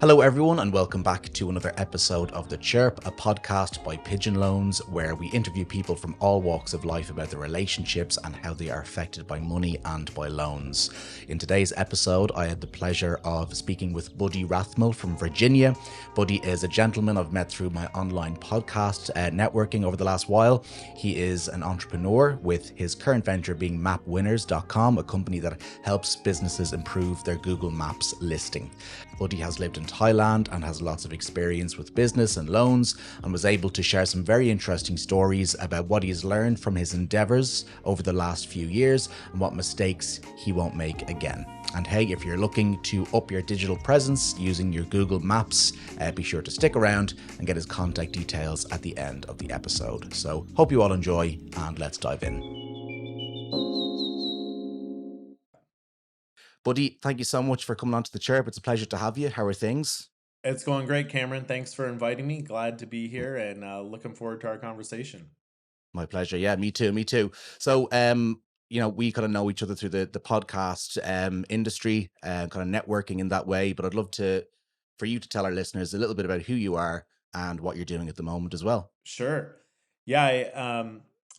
Hello, everyone, and welcome back to another episode of The Chirp, a podcast by Pigeon Loans, where we interview people from all walks of life about their relationships and how they are affected by money and by loans. In today's episode, I had the pleasure of speaking with Buddy Rathmell from Virginia. Buddy is a gentleman I've met through my online podcast networking over the last while. He is an entrepreneur, with his current venture being mapwinners.com, a company that helps businesses improve their Google Maps listing. Buddy has lived in Thailand and has lots of experience with business and loans, and was able to share some very interesting stories about what he has learned from his endeavors over the last few years and what mistakes he won't make again. And hey, if you're looking to up your digital presence using your Google Maps, be sure to stick around and get his contact details at the end of the episode. So hope you all enjoy, and let's dive in. Buddy, thank you so much for coming on to the Chirp. It's a pleasure to have you. How are things? It's going great, Cameron. Thanks for inviting me. Glad to be here and looking forward to our conversation. My pleasure. Yeah, me too. Me too. So, we kind of know each other through the podcast industry, kind of networking in that way. But I'd love for you to tell our listeners a little bit about who you are and what you're doing at the moment as well. Sure. Yeah,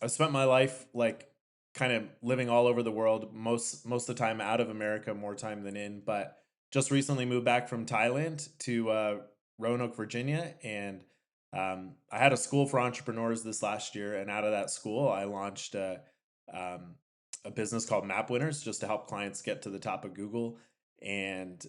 I've spent my life like kind of living all over the world, most of the time out of America, more time than in, but just recently moved back from Thailand to Roanoke, Virginia, and I had a school for entrepreneurs this last year, and out of that school, I launched um, a business called Map Winners just to help clients get to the top of Google, and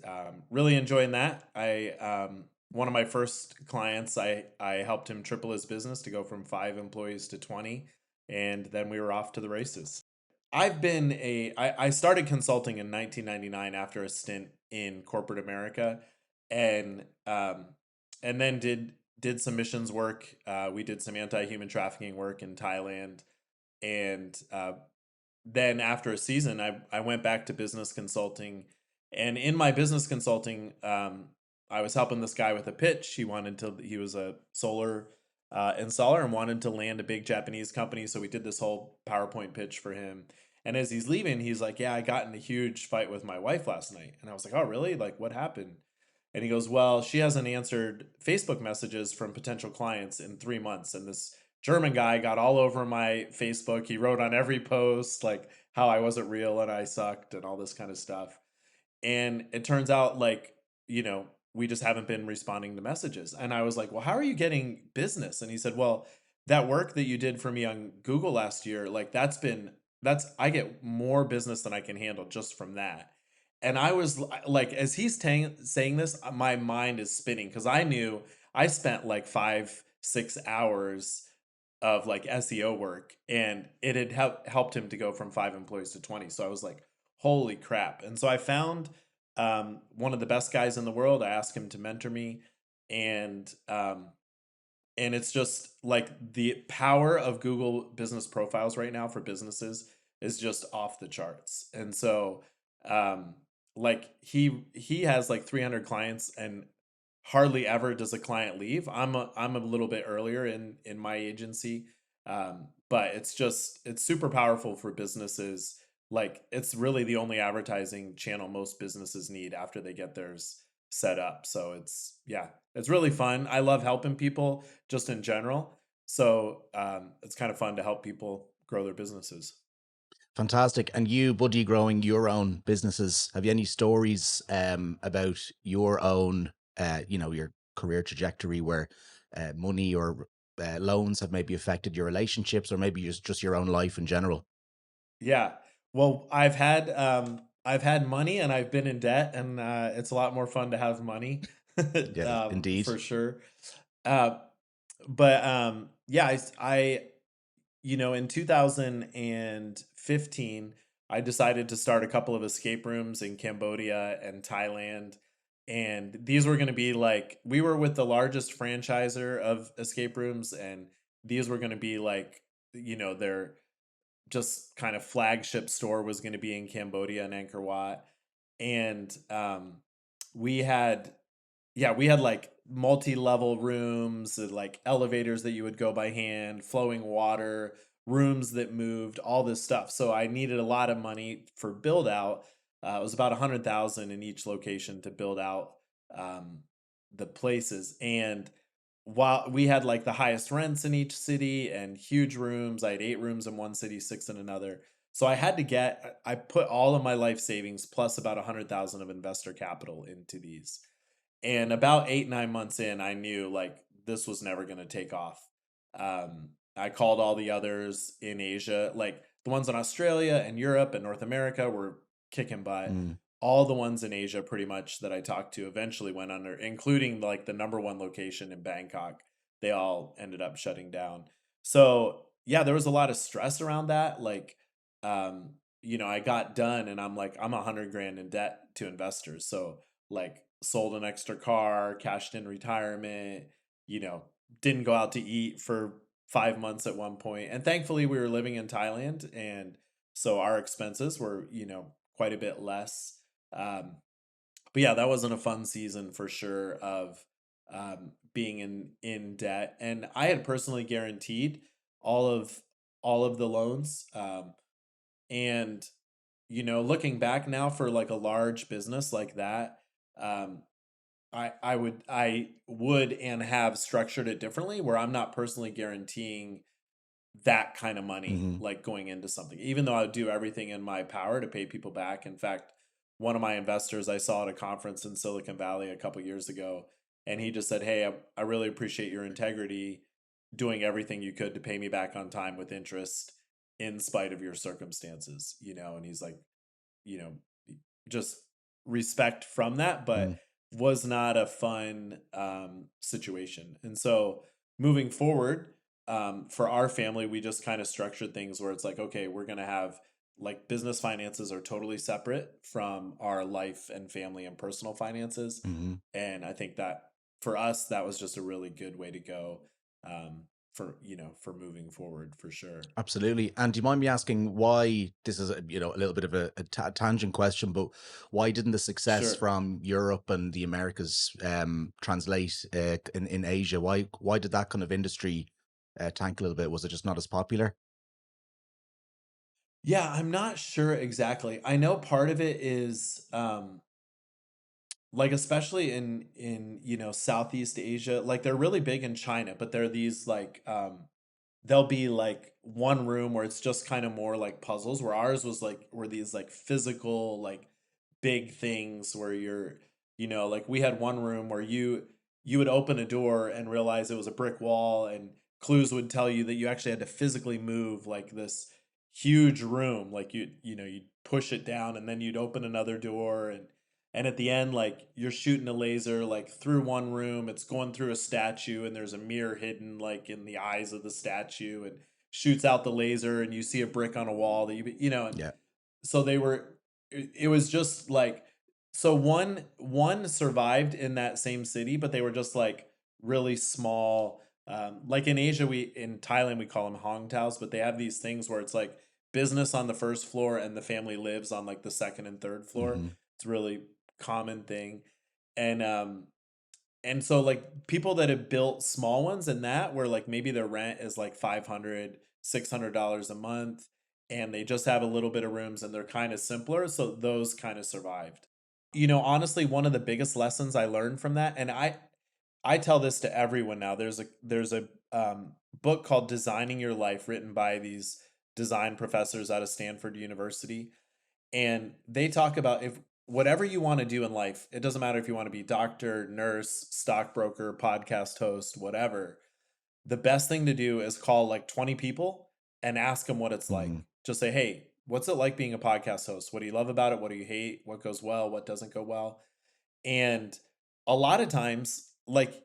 really enjoying that. I One of my first clients, I helped him triple his business to go from 5 employees to 20, and then we were off to the races. I started consulting in 1999 after a stint in corporate America, and and then did some missions work. We did some anti-human trafficking work in Thailand, and then after a season, I went back to business consulting, and in my business consulting, I was helping this guy with a pitch. He was a solar installer and wanted to land a big Japanese company, so we did this whole PowerPoint pitch for him. And as he's leaving, he's like, "Yeah, I got in a huge fight with my wife last night." And I was like, "Oh, really? Like, what happened?" And he goes, "Well, she hasn't answered Facebook messages from potential clients in 3 months, and this German guy got all over my Facebook. He wrote on every post like how I wasn't real and I sucked and all this kind of stuff. And it turns out like, we just haven't been responding to messages." And I was like, "Well, how are you getting business?" And he said, "Well, that work that you did for me on Google last year, like that's I get more business than I can handle just from that." And I was like, as he's saying this, my mind is spinning because I knew I spent like 5, 6 hours of like SEO work, and it had helped him to go from 5 employees to 20. So I was like, holy crap. And so I found one of the best guys in the world. I asked him to mentor me, and it's just like the power of Google business profiles right now for businesses is just off the charts. And so um like he has like 300 clients, and hardly ever does a client leave. I'm a little bit earlier in my agency. But it's super powerful for businesses. Like, it's really the only advertising channel most businesses need after they get theirs set up. So it's really fun. I love helping people just in general. So it's kind of fun to help people grow their businesses. Fantastic. And you, Buddy, growing your own businesses, have you any stories about your own, your career trajectory where money or loans have maybe affected your relationships, or maybe just your own life in general? Yeah. Well, I've had money and I've been in debt, and it's a lot more fun to have money. Yeah, indeed. For sure. Uh but yeah, in 2015, I decided to start a couple of escape rooms in Cambodia and Thailand. And these were going to be like, we were with the largest franchisor of escape rooms, and these were going to be like, their just kind of flagship store was going to be in Cambodia and Angkor Wat. And we had we had like multi-level rooms, like elevators that you would go by hand, flowing water, rooms that moved, all this stuff. So I needed a lot of money for build out. It was about 100,000 in each location to build out. Um, the places. And while we had like the highest rents in each city and huge rooms, I had 8 rooms in one city, six in another. So I had to get, I put all of my life savings plus about 100,000 of investor capital into these. And about 8, 9 months in, I knew like this was never going to take off. I called all the others in Asia, like the ones in Australia and Europe and North America were kicking butt. Mm. All the ones in Asia, pretty much that I talked to, eventually went under, including like the number one location in Bangkok. They all ended up shutting down. So yeah, there was a lot of stress around that. Like, I got done and I'm like, I'm 100 grand in debt to investors. So like sold an extra car, cashed in retirement, you know, didn't go out to eat for 5 months at one point. And thankfully we were living in Thailand. And so our expenses were, quite a bit less. Um, but yeah, that wasn't a fun season for sure of being in debt. And I had personally guaranteed all of all of the loans. And looking back now for like a large business like that, um, I would and have structured it differently where I'm not personally guaranteeing that kind of money Hmm. like going into something, even though I would do everything in my power to pay people back. In fact, one of my investors I saw at a conference in Silicon Valley a couple years ago, and he just said, "Hey, I really appreciate your integrity, doing everything you could to pay me back on time with interest in spite of your circumstances." And he's like, you know, just respect from that, Mm. but was not a fun situation. And so moving forward, for our family, we just kind of structured things where it's like, okay, we're going to have like business finances are totally separate from our life and family and personal finances. Hmm. And I think that for us, that was just a really good way to go for moving forward for sure. Absolutely. And do you mind me asking why this is a little bit of a tangent question, but why didn't the success Sure. from Europe and the Americas translate in Asia? Why did that kind of industry tank a little bit? Was it just not as popular? Yeah, I'm not sure exactly. I know part of it is like especially in Southeast Asia, like they're really big in China, but there are these like there'll be like one room where it's just kind of more like puzzles, where ours was like were these like physical like big things where like we had one room where you would open a door and realize it was a brick wall, and clues would tell you that you actually had to physically move like this huge room, like you'd push it down and then you'd open another door, and at the end like you're shooting a laser like through one room, it's going through a statue and there's a mirror hidden like in the eyes of the statue and shoots out the laser and you see a brick on a wall that and Yeah. so it was just like, so one survived in that same city, but they were just like really small. Like in Thailand we call them hong taos, but they have these things where it's like business on the first floor and the family lives on like the second and third floor. Hmm. It's a really common thing. And um and so like people that have built small ones in that, where like maybe their rent is like 500, $600 a month, and they just have a little bit of rooms and they're kind of simpler, so those kind of survived. Honestly, one of the biggest lessons I learned from that, and I tell this to everyone now. There's a book called Designing Your Life, written by these design professors out of Stanford University, and they talk about, if whatever you want to do in life, it doesn't matter if you want to be doctor, nurse, stockbroker, podcast host, whatever, the best thing to do is call like 20 people and ask them what it's like. Hmm. Just say, hey, what's it like being a podcast host? What do you love about it? What do you hate? What goes well? What doesn't go well? And a lot of times, like,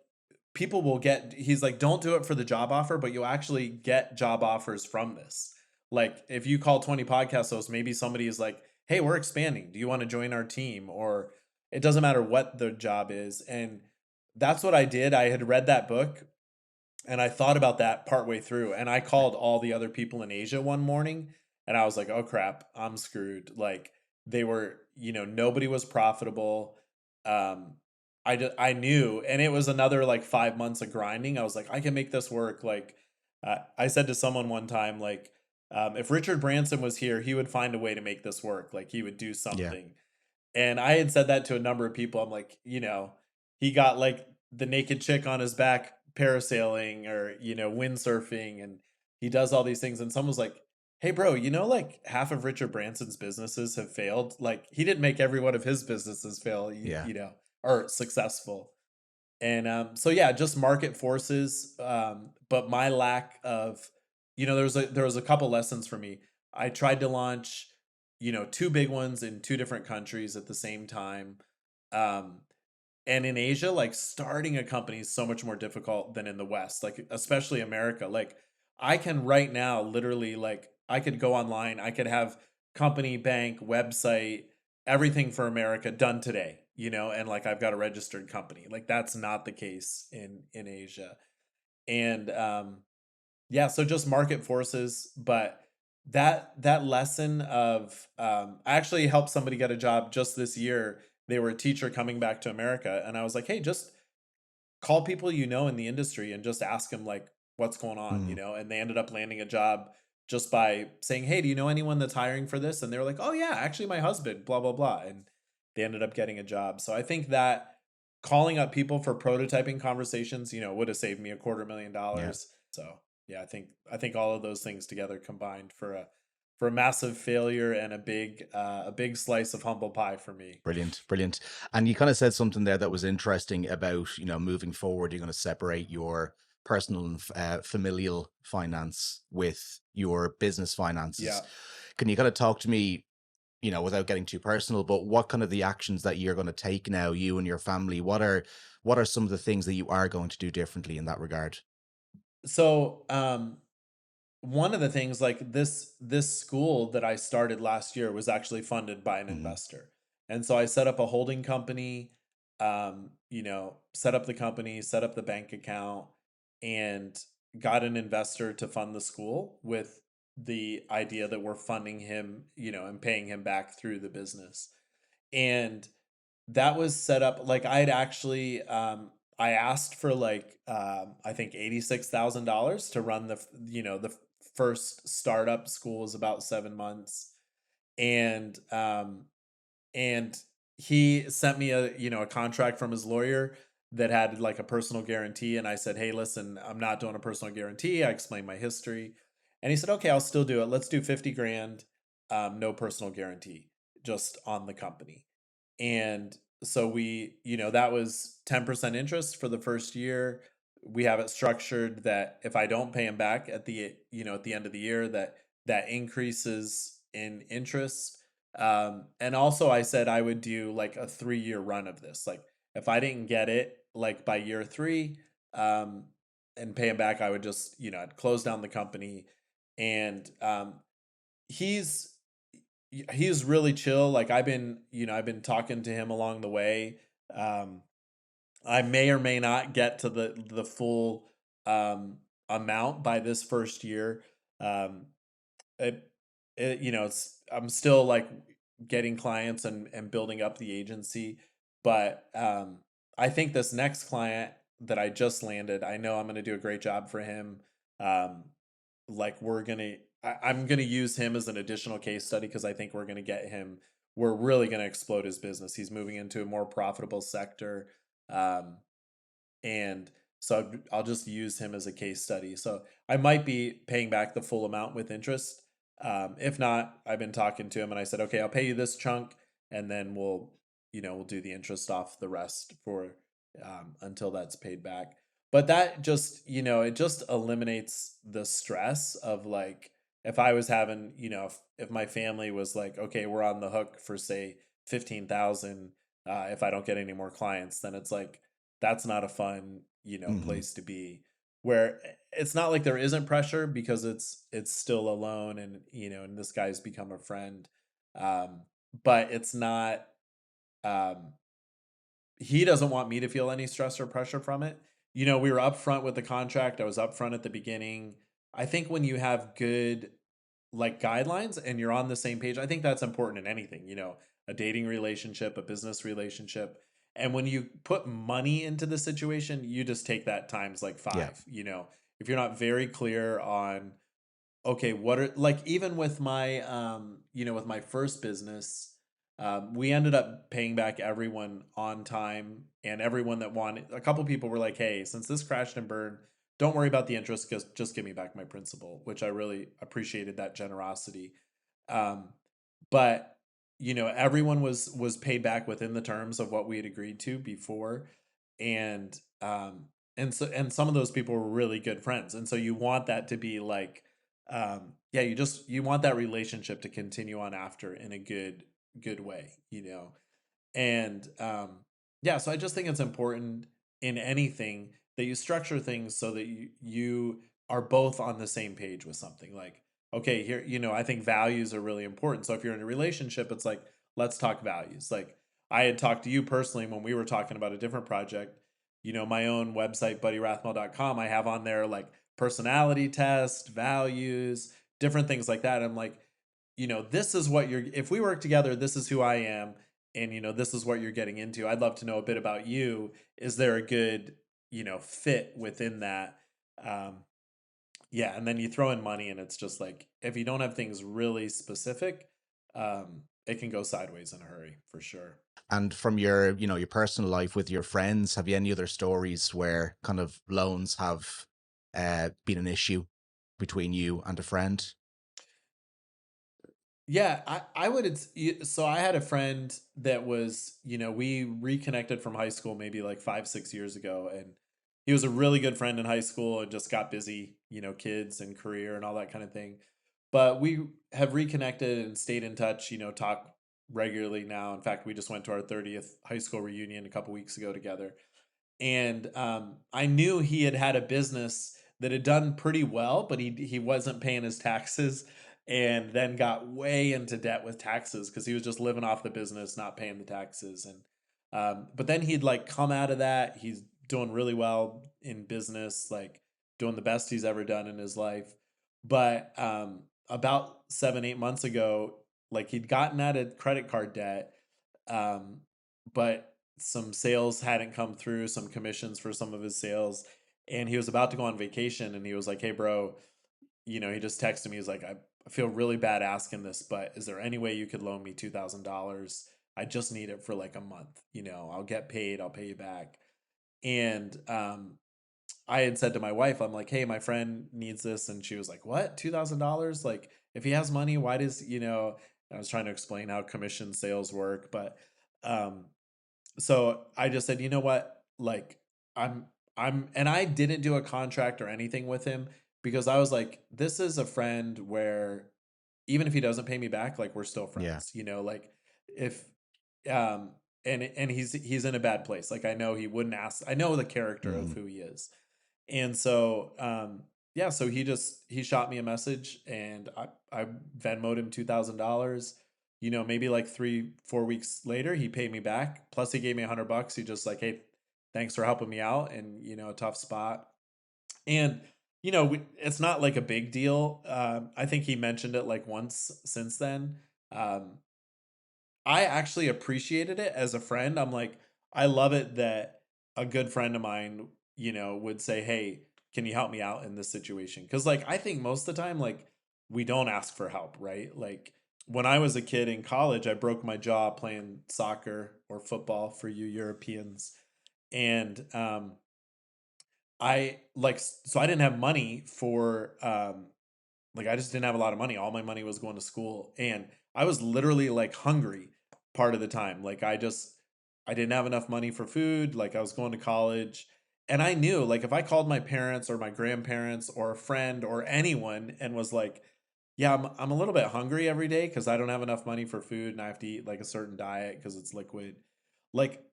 people will get, he's like, don't do it for the job offer, but you'll actually get job offers from this. Like, if you call 20 podcast hosts, maybe somebody is like, hey, we're expanding. Do you want to join our team? Or it doesn't matter what the job is. And that's what I did. I had read that book and I thought about that partway through. And I called all the other people in Asia one morning and I was like, oh crap, I'm screwed. Like, they were, nobody was profitable. Um, I knew, and it was another like 5 months of grinding. I was like, I can make this work. Like, I said to someone one time, like, if Richard Branson was here, he would find a way to make this work. Like, he would do Yeah. something. And I had said that to a number of people. I'm like, he got like the naked chick on his back parasailing or, windsurfing, and he does all these things, and someone's like, "Hey bro, like half of Richard Branson's businesses have failed. Like he didn't make every one of his businesses fail, Yeah. or successful." And so yeah, just market forces. But my lack of, there was a couple lessons for me. I tried to launch, two big ones in two different countries at the same time. Um, and in Asia, like starting a company is so much more difficult than in the West, like especially America. Like I can right now literally like I could go online, I could have company, bank, website, everything for America done today, and like I've got a registered company. Like that's not the case in Asia. And yeah, so just market forces, but that lesson of I actually helped somebody get a job just this year. They were a teacher coming back to America, and I was like, "Hey, just call people in the industry and just ask them like what's going on," Mm. and they ended up landing a job just by saying, "Hey, do you know anyone that's hiring for this?" And they were like, "Oh yeah, actually my husband, blah blah blah." And they ended up getting a job. So I think that calling up people for prototyping conversations, would have saved me Yeah. $250,000. So, yeah, I think all of those things together combined for a massive failure and a big slice of humble pie for me. Brilliant, brilliant. And you kind of said something there that was interesting about, moving forward, you're going to separate your personal and familial finance with your business finances. Yeah. Can you kind of talk to me, without getting too personal, but what kind of the actions that you're going to take now, you and your family? What are some of the things that you are going to do differently in that regard? So, one of the things like this school that I started last year was actually funded by an Hmm. investor. And so I set up a holding company, set up the company, set up the bank account, and got an investor to fund the school with the idea that we're funding him, and paying him back through the business. And that was set up like I'd actually I asked for like I think $86,000 to run the first startup. School is about 7 months. And he sent me a contract from his lawyer that had like a personal guarantee, and I said, "Hey, listen, I'm not doing a personal guarantee." I explained my history, and he said, "Okay, I'll still do it. Let's do 50 grand, no personal guarantee, just on the company." And so that was 10% interest for the first year. We have it structured that if I don't pay him back at the end of the year, that increases in interest. And also I said I would do like a 3-year run of this. Like if I didn't get it like by year 3, um, and pay him back, I would just, I'd close down the company. And he's he's really chill. Like I've been talking to him along the way. Um, I may or may not get to the full amount by this first year. Um, it, it's I'm still like getting clients and building up the agency, but I think this next client that I just landed, I know I'm going to do a great job for him. Um, like I'm gonna use him as an additional case study because I think we're really gonna explode his business. He's moving into a more profitable sector. Um, and so I'll just use him as a case study. So I might be paying back the full amount with interest. If not, I've been talking to him and I said, "Okay, I'll pay you this chunk, and then we'll do the interest off the rest for until that's paid back." But that just, it just eliminates the stress of like if I was having, if my family was like, "Okay, we're on the hook for say 15,000 if I don't get any more clients," then it's like that's not a fun, Hmm. place to be. Where it's not like there isn't pressure because it's still alone, and this guy's become a friend. Um, but it's not um he doesn't want me to feel any stress or pressure from it. We were upfront with the contract. I was upfront at the beginning. I think when you have good like guidelines and you're on the same page, I think that's important in anything, a dating relationship, a business relationship. And when you put money into the situation, you just take that times like Yeah. 5, if you're not very clear on, okay, what are like even with my with my first business, We ended up paying back everyone on time, and everyone that wanted, a couple people were like, hey, since this crashed and burned, don't worry about the interest, just give me back my principal, which I really appreciated that generosity. Um, but everyone was paid back within the terms of what we had agreed to before, and and some of those people were really good friends, and so you want that to be like, yeah, you want that relationship to continue on after in a good way, and yeah, so I just think it's important in anything that you structure things so that you are both on the same page with something. Like, okay, here, I think values are really important. So if you're in a relationship, it's like, let's talk values. Like, I had talked to you personally when we were talking about a different project. My own website, buddyrathmell.com, I have on there like personality test, values, different things like that. I'm like, this is what if we work together, this is who I am, and this is what you're getting into. I'd love to know a bit about you. Is there a good, fit within that? Um, yeah, and then you throw in money, and it's just like, if you don't have things really specific, it can go sideways in a hurry for sure. And from your personal life with your friends, have you any other stories where kind of loans have been an issue between you and a friend? Yeah, I would. So I had a friend that was, we reconnected from high school maybe like 5, 6 years ago, and he was a really good friend in high school and just got busy, kids and career and all that kind of thing. But we have reconnected and stayed in touch, talk regularly now. In fact, we just went to our 30th high school reunion a couple weeks ago together, and I knew he had had a business that had done pretty well, but he wasn't paying his taxes, and then got way into debt with taxes because he was just living off the business, not paying the taxes. And but then he'd like come out of that. He's doing really well in business, like doing the best he's ever done in his life. But about 7, 8 months ago, like he'd gotten out of credit card debt, um, but some sales hadn't come through, some commissions for some of his sales, and he was about to go on vacation, and he was like, "Hey, bro," he just texted me. He's like, I feel really bad asking this, but is there any way you could loan me $2,000? I just need it for like a month. I'll get paid. I'll pay you back." And I had said to my wife, I'm like, "Hey, my friend needs this," and she was like, "What? $2,000? Like, if he has money, why does I was trying to explain how commission sales work, but um, so I just said, you know what? Like, I'm, and I didn't do a contract or anything with him because I was like, this is a friend where even if he doesn't pay me back, like we're still Yeah. friends, like if, um, and he's in a bad place. Like I know he wouldn't ask. I know the character of Mm. who he is, and so yeah. So he shot me a message, and I Venmoed him $2,000. Maybe like 3, 4 weeks later, he paid me back. Plus, he gave me $100. He just like, hey, thanks for helping me out, and a tough spot. And it's not like a big deal. I think he mentioned it like once since then. Um, I actually appreciated it as a friend. I'm like, I love it that a good friend of mine, would say, "Hey, can you help me out in this situation?" Because like I think most of the time, like we don't ask for help, right? Like when I was a kid in college, I broke my jaw playing soccer or football for you Europeans, and I like so I didn't have money for like I just didn't have a lot of money. All my money was going to school, and I was literally like hungry part of the time. Like I didn't have enough money for food, like I was going to college, and I knew like if I called my parents or my grandparents or a friend or anyone and was like, "Yeah, I'm a little bit hungry every day cuz I don't have enough money for food and I have to eat like a certain diet cuz it's liquid." Like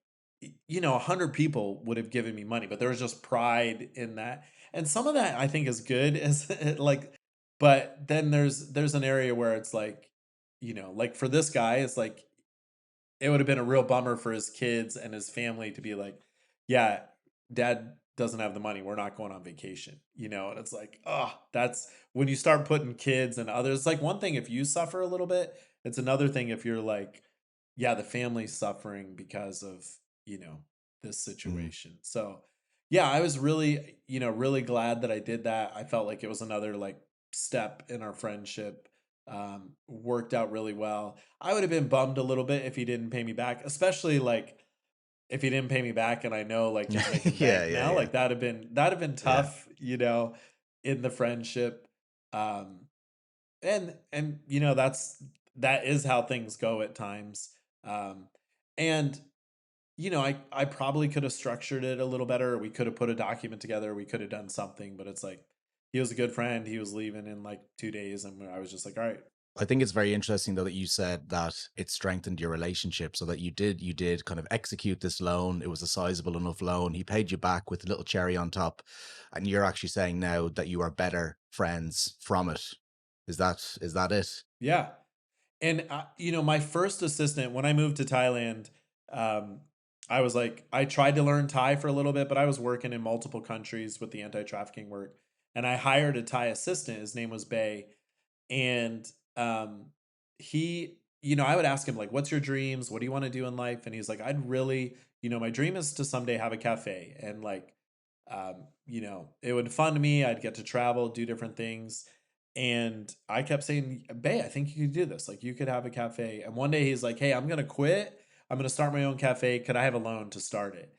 100 people would have given me money, but there was just pride in that. And some of that I think is good as like, but then there's an area where it's like, like for this guy, it's like it would have been a real bummer for his kids and his family to be like, yeah, dad doesn't have the money. We're not going on vacation, and it's like, oh, that's when you start putting kids and others. It's like one thing if you suffer a little bit, it's another thing if you're like, yeah, the family's suffering because of, this Mm. situation. So, yeah, I was really, really glad that I did that. I felt like it was another like step in our friendship. worked out really well. I would have been bummed a little bit if he didn't pay me back, especially like if he didn't pay me back and I know like he's making Yeah, bank yeah, now, yeah, like that'd have been yeah. tough, in the friendship. Um, and that is how things go at times. Um, and I probably could have structured it a little better. We could have put a document together. We could have done something, but it's like he was a good friend. He was leaving in like 2 days, and I was just like, all right, I think it's very interesting though that you said that it strengthened your relationship, so that you did kind of execute this loan. It was a sizable enough loan. He paid you back with a little cherry on top, and you're actually saying now that you are better friends from it. Is that it? yeah. And my first assistant when I moved to Thailand, um, I was like, I tried to learn Thai for a little bit, but I was working in multiple countries with the anti-trafficking work, and I hired a Thai assistant. His name was Bay, and he, I would ask him like, "What's your dreams? What do you want to do in life?" And he's like, "I'd really, my dream is to someday have a cafe, and like, it would fund me. I'd get to travel, do different things." And I kept saying, Bay, I think you could do this. Like, you could have a cafe. And one day he's like, hey, I'm going to quit. I'm going to start my own cafe. Could I have a loan to start it?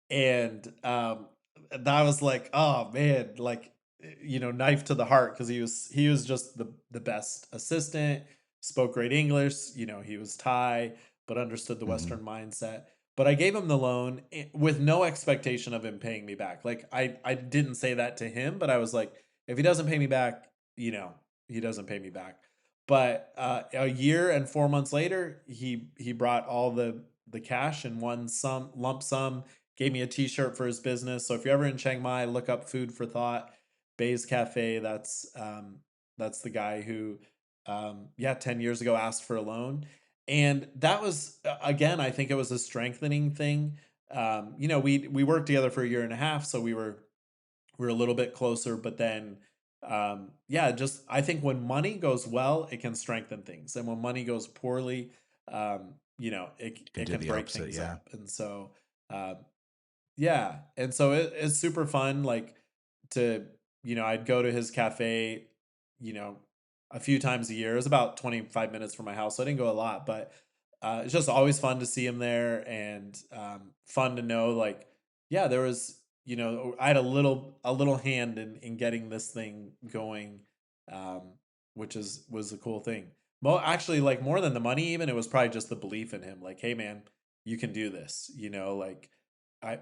And that was like, oh man, like, knife to the heart because he was just the best assistant, spoke great English. He was Thai, but understood the Hmm. Western mindset. But I gave him the loan with no expectation of him paying me back. Like I didn't say that to him, but I was like, if he doesn't pay me back, you know, he doesn't pay me back. But a year and 4 months later, he brought all the cash in one lump sum, gave me a T-shirt for his business. So if you're ever in Chiang Mai, look up Food for Thought, Bay's Cafe. That's the guy who, 10 years ago asked for a loan, and that was again, I think it was a strengthening thing. We worked together for a year and a half, so we're a little bit closer, but then just I think when money goes well, it can strengthen things, and when money goes poorly, it You can it do can the break opposite. things Yeah. up. And so um, yeah, and so it's super fun, like to I'd go to his cafe, you know, a few times a year. It was about 25 minutes from my house, so I didn't go a lot, but it's just always fun to see him there, and fun to know like, yeah, there was, I had a little hand in getting this thing going, um, which was a cool thing. Actually, like more than the money, even it was probably just the belief in him. Like, hey, man, you can do this. Like I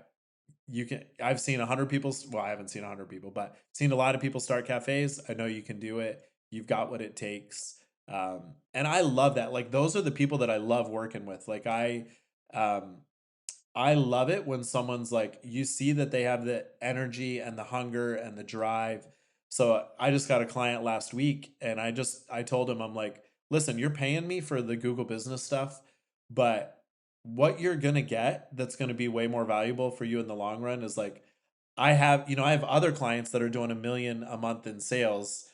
I've seen 100 people, well, I haven't seen 100 people, but seen a lot of people start cafes. I know you can do it. You've got what it takes. And I love that. Like those are the people that I love working with. Like um I love it when someone's like, you see that they have the energy and the hunger and the drive. So I just got a client last week, and I told him, I'm like, listen, you're paying me for the Google business stuff, but what you're going to get that's going to be way more valuable for you in the long run is like, I have other clients that are doing 1 million a month in sales.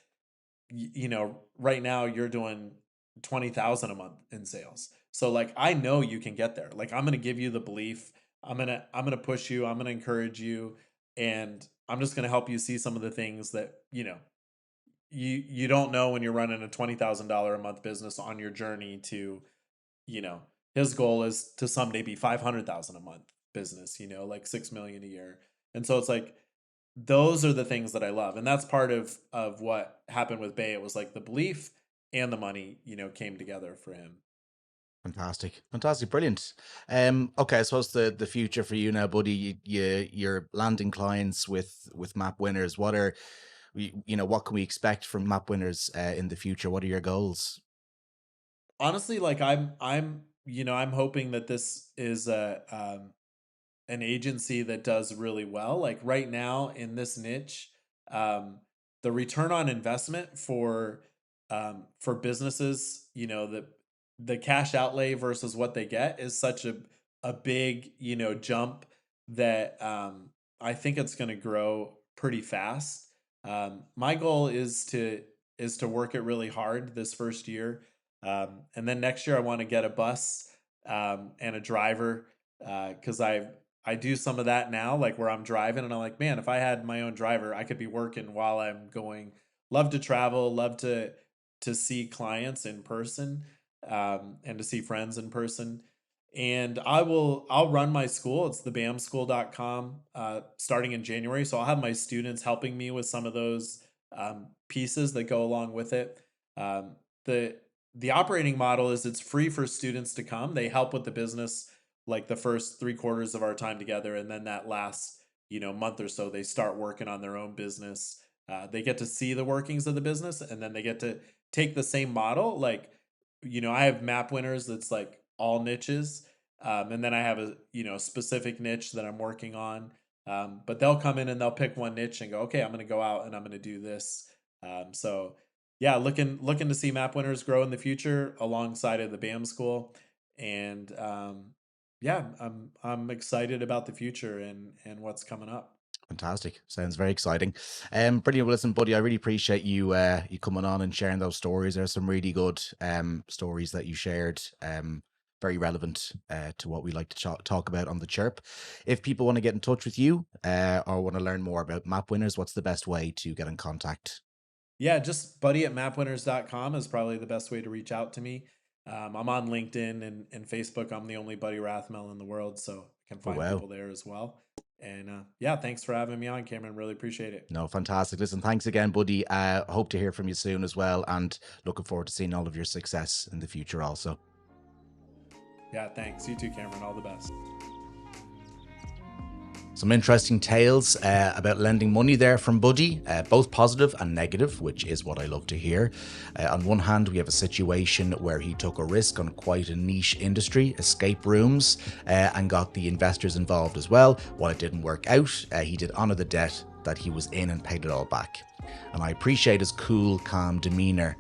Right now you're doing 20,000 a month in sales. So like I know you can get there. Like I'm going to give you the belief. I'm going to push you. I'm going to encourage you, and I'm just going to help you see some of the things that, you don't know when you're running a $20,000 a month business on your journey to, you know, his goal is to someday be 500,000 a month business, like 6 million a year. And so it's like those are the things that I love. And that's part of what happened with Bay. It was like the belief and the money, came together for him. Fantastic, fantastic, brilliant. Okay, I suppose the future for you now, buddy. You're landing clients with map winners. What can we expect from map winners in the future? What are your goals? Honestly, like I'm hoping that this is an agency that does really well. Like right now in this niche, um, the return on investment for businesses, the cash outlay versus what they get is such a big jump that I think it's going to grow pretty fast. My goal is to work it really hard this first year, and then next year I want to get a bus and a driver because I do some of that now, like where I'm driving, and I'm like, man, if I had my own driver, I could be working while I'm going. Love to travel, love to to see clients in person, and to see friends in person. And I'll run my school. It's thebamschool.com, starting in January. So I'll have my students helping me with some of those pieces that go along with it. Um, the the operating model is it's free for students to come. They help with the business like the first 3 quarters of our time together, and then that last month or so they start working on their own business. They get to see the workings of the business, and then they get to take the same model. Like, I have map winners that's like all niches, and then I have a specific niche that I'm working on. But they'll come in and they'll pick one niche and go, okay, I'm going to go out and I'm going to do this. So yeah, looking to see map winners grow in the future alongside of the BAM school. And yeah, I'm excited about the future and what's coming up. Fantastic. Sounds very exciting. Brilliant. Well, listen, buddy, I really appreciate you coming on and sharing those stories. There's some really good stories that you shared. Very relevant to what we like to talk about on the Chirp. If people want to get in touch with you or want to learn more about map winners, what's the best way to get in contact? Yeah, just buddy at mapwinners.com is probably the best way to reach out to me. I'm on LinkedIn and Facebook. I'm the only Buddy Rathmell in the world, so I can Oh, find wow. people there as well. And yeah, thanks for having me on, Cameron. Really appreciate it. No, fantastic. Listen, thanks again, buddy. Hope to hear from you soon as well. And looking forward to seeing all of your success in the future also. Yeah, thanks. You too, Cameron. All the best. Some interesting tales about lending money there from Buddy, both positive and negative, which is what I love to hear. On one hand, we have a situation where he took a risk on quite a niche industry, escape rooms, and got the investors involved as well. While it didn't work out, he did honour the debt that he was in and paid it all back. And I appreciate his cool, calm demeanour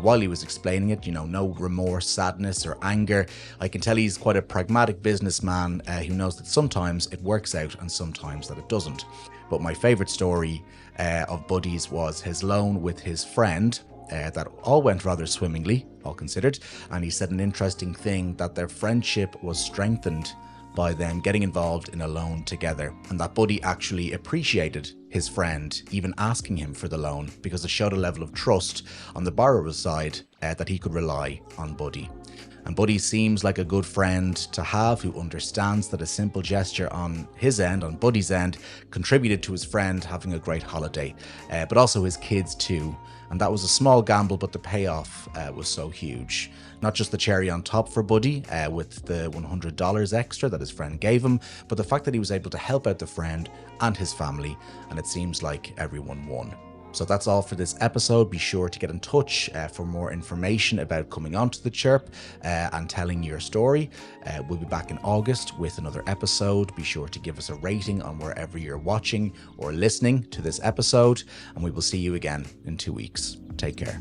while he was explaining it, no remorse, sadness or anger. I can tell he's quite a pragmatic businessman who knows that sometimes it works out and sometimes that it doesn't. But my favourite story of Buddy's was his loan with his friend. That all went rather swimmingly, all considered, and he said an interesting thing, that their friendship was strengthened by them getting involved in a loan together, and that Buddy actually appreciated his friend even asking him for the loan because it showed a level of trust on the borrower's side that he could rely on Buddy. And Buddy seems like a good friend to have, who understands that a simple gesture on his end, on Buddy's end, contributed to his friend having a great holiday, but also his kids too. And that was a small gamble, but the payoff was so huge. Not just the cherry on top for Buddy with the $100 extra that his friend gave him, but the fact that he was able to help out the friend and his family, and it seems like everyone won. So that's all for this episode. Be sure to get in touch for more information about coming onto the Chirp and telling your story. We'll be back in August with another episode. Be sure to give us a rating on wherever you're watching or listening to this episode, and we will see you again in 2 weeks. Take care.